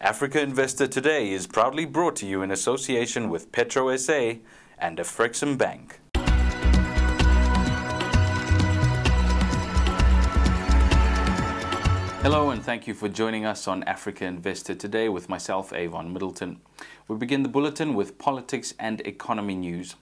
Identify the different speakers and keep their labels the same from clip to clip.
Speaker 1: Africa Investor Today is proudly brought to you in association with Petro SA and Afrexim Bank. Hello and thank you for joining us on Africa Investor Today with myself, Avon Middleton. We begin the bulletin with politics and economy news.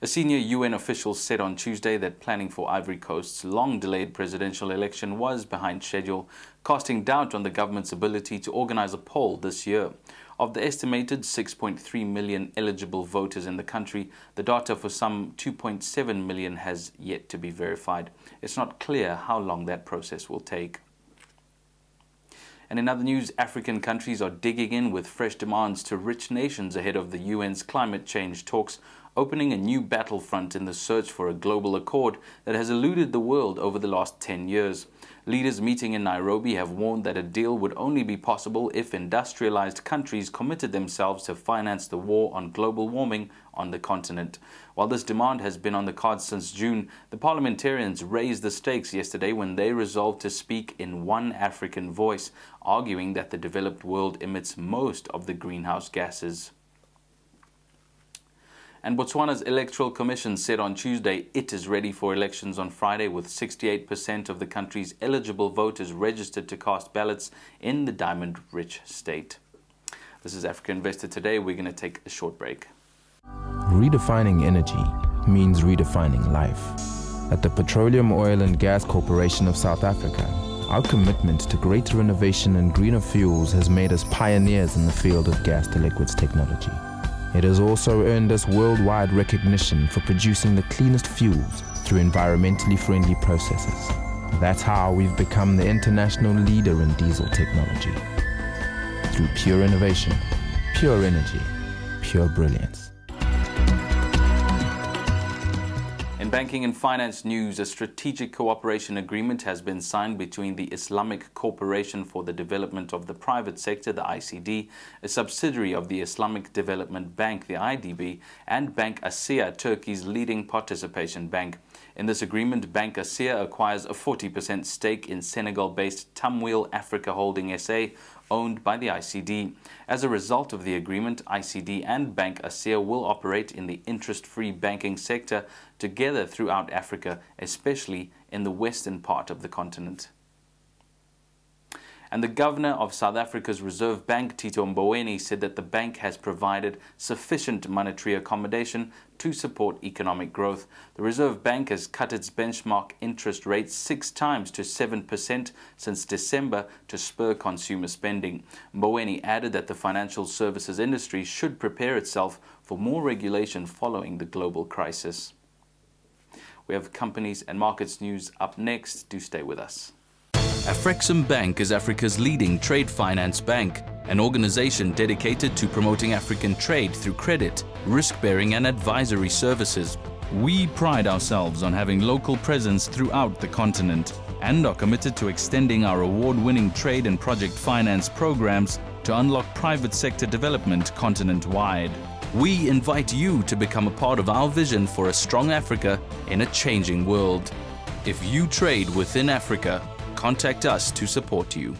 Speaker 1: A senior UN official said on Tuesday that planning for Ivory Coast's long-delayed presidential election was behind schedule, casting doubt on the government's ability to organize a poll this year. Of the estimated 6.3 million eligible voters in the country, the data for some 2.7 million has yet to be verified. It's not clear how long that process will take. And in other news, African countries are digging in with fresh demands to rich nations ahead of the UN's climate change talks, opening a new battlefront in the search for a global accord that has eluded the world over the last 10 years. Leaders meeting in Nairobi have warned that a deal would only be possible if industrialized countries committed themselves to finance the war on global warming on the continent. While this demand has been on the cards since June, the parliamentarians raised the stakes yesterday when they resolved to speak in one African voice, arguing that the developed world emits most of the greenhouse gases. And Botswana's Electoral Commission said on Tuesday it is ready for elections on Friday, with 68% of the country's eligible voters registered to cast ballots in the diamond-rich state. This is Africa Investor Today. We're going to take a short break.
Speaker 2: Redefining energy means redefining life. At the Petroleum, Oil and Gas Corporation of South Africa, our commitment to greater innovation and greener fuels has made us pioneers in the field of gas-to-liquids technology. It has also earned us worldwide recognition for producing the cleanest fuels through environmentally friendly processes. That's how we've become the international leader in diesel technology. Through pure innovation, pure energy, pure brilliance.
Speaker 1: In banking and finance news, a strategic cooperation agreement has been signed between the Islamic Corporation for the Development of the Private Sector, the ICD, a subsidiary of the Islamic Development Bank, the IDB, and Bank Asia, Turkey's leading participation bank. In this agreement, Bank Asia acquires a 40% stake in Senegal-based Tamwil Africa Holding SA, owned by the ICD. As a result of the agreement, ICD and Bank Asia will operate in the interest-free banking sector together throughout Africa, especially in the western part of the continent. And the governor of South Africa's Reserve Bank, Tito Mboweni, said that the bank has provided sufficient monetary accommodation to support economic growth. The Reserve Bank has cut its benchmark interest rate 6 times to 7% since December to spur consumer spending. Mboweni added that the financial services industry should prepare itself for more regulation following the global crisis. We have companies and markets news up next. Do stay with us.
Speaker 3: Afrexim Bank is Africa's leading trade finance bank, an organization dedicated to promoting African trade through credit, risk-bearing and advisory services. We pride ourselves on having local presence throughout the continent and are committed to extending our award-winning trade and project finance programs to unlock private sector development continent-wide. We invite you to become a part of our vision for a strong Africa in a changing world. If you trade within Africa, contact us to support you.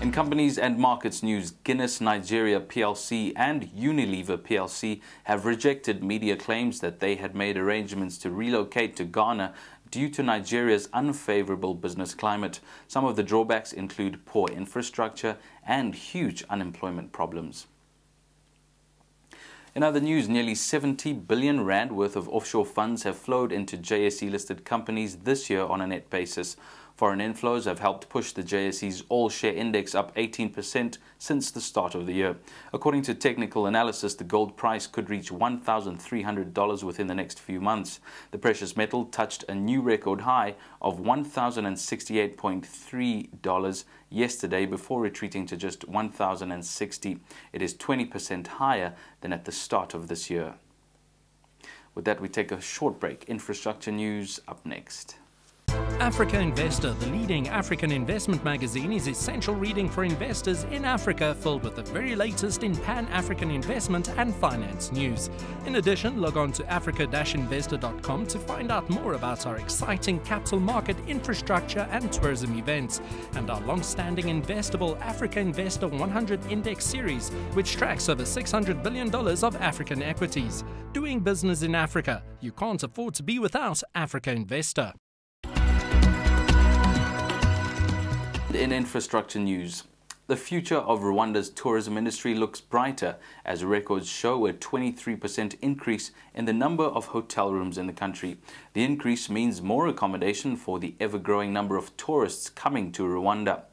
Speaker 1: In companies and markets news, Guinness Nigeria PLC and Unilever PLC have rejected media claims that they had made arrangements to relocate to Ghana due to Nigeria's unfavorable business climate. Some of the drawbacks include poor infrastructure and huge unemployment problems. In other news, nearly 70 billion rand worth of offshore funds have flowed into JSE-listed companies this year on a net basis. Foreign inflows have helped push the JSE's all-share index up 18% since the start of the year. According to technical analysis, the gold price could reach $1,300 within the next few months. The precious metal touched a new record high of $1,068.3 yesterday before retreating to just $1,060. It is 20% higher than at the start of this year. With that, we take a short break. Infrastructure news up next.
Speaker 4: Africa Investor, the leading African investment magazine, is essential reading for investors in Africa, filled with the very latest in Pan-African investment and finance news. In addition, log on to africa-investor.com to find out more about our exciting capital market infrastructure and tourism events, and our long-standing investable Africa Investor 100 Index series, which tracks over $600 billion of African equities. Doing business in Africa, you can't afford to be without Africa Investor.
Speaker 1: In infrastructure news, the future of Rwanda's tourism industry looks brighter as records show a 23% increase in the number of hotel rooms in the country. The increase means more accommodation for the ever-growing number of tourists coming to Rwanda.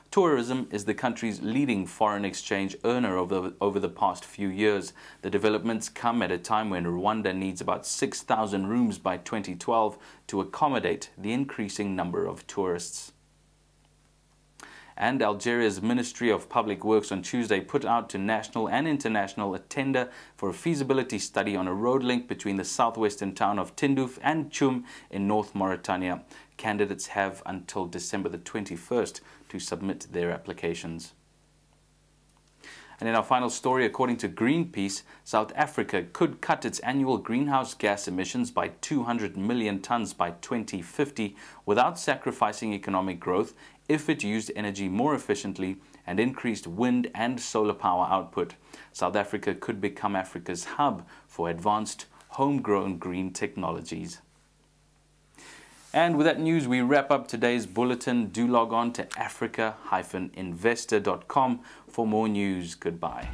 Speaker 1: Tourism is the country's leading foreign exchange earner over the past few years. The developments come at a time when Rwanda needs about 6,000 rooms by 2012 to accommodate the increasing number of tourists. And Algeria's Ministry of Public Works on Tuesday put out to national and international a tender for a feasibility study on a road link between the southwestern town of Tindouf and Choum in North Mauritania. Candidates have until December the 21st to submit their applications. And in our final story, according to Greenpeace, South Africa could cut its annual greenhouse gas emissions by 200 million tons by 2050 without sacrificing economic growth if it used energy more efficiently and increased wind and solar power output. South Africa could become Africa's hub for advanced, homegrown green technologies. And with that news, we wrap up today's bulletin. Do log on to africa-investor.com for more news. Goodbye.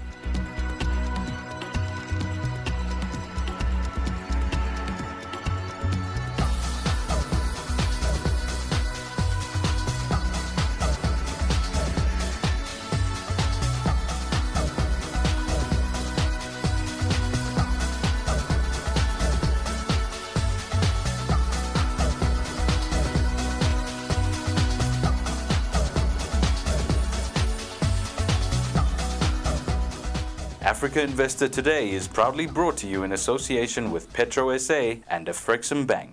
Speaker 1: Africa Investor Today is proudly brought to you in association with Petro SA and Afrexim Bank.